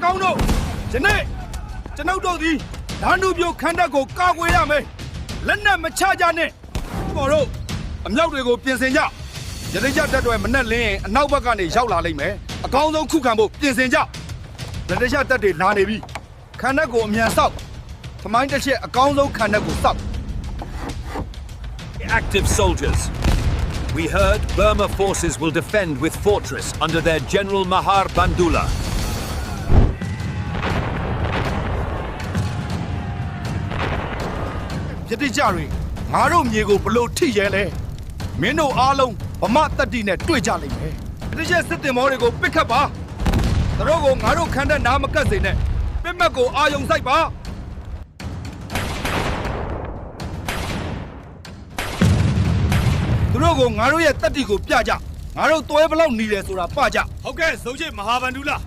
ကောင်တို့ယနေ့ကျွန်ုပ်တို့သည်ဓာနုပြုခန္ဓာကိုကာကွယ်ရမယ်လက်နက်မချကြနဲ့ဘော်တို့အမြောက်တွေကိုပြင်ဆင်ကြရတိကျတက်တွေမနဲ့လင်းရင်အနောက်ဘက်ကနေရောက်လာလိမ့်မယ်အကောင်းဆုံးခုခံဖို့ပြင်ဆင်ကြရတိကျတက်တွေလာနေပြီခန္ဓာကိုအမြန်ဆောက်သမိုင်းတစ်ချက်အကောင်းဆုံးခန္ဓာကိုဆောက် Active soldiers. We heard Burma forces will defend with fortress under their General Mahar Bandula. ယတိကျတွေငါတို့မြေကိုဘလို့ထိရဲလဲမင်းတို့အားလုံးဗမာတက်တီနဲ့တွေ့ကြလိမ့်မယ်ယတိကျစစ်တင်မောတွေကိုပစ်ခတ်ပါသူတို့ကိုငါတို့ခန္ဓာနာမကတ်စေနဲ့ပစ်မှတ်ကိုအာယုံစိုက်ပါသူတို့ကိုငါတို့ရဲ့တက်တီကိုပြကြငါတို့တွဲဘလောက်နေတယ်ဆိုတာပကြ ဟုတ်ကဲ့ဇုံချစ်မဟာဗန္ဒူလာ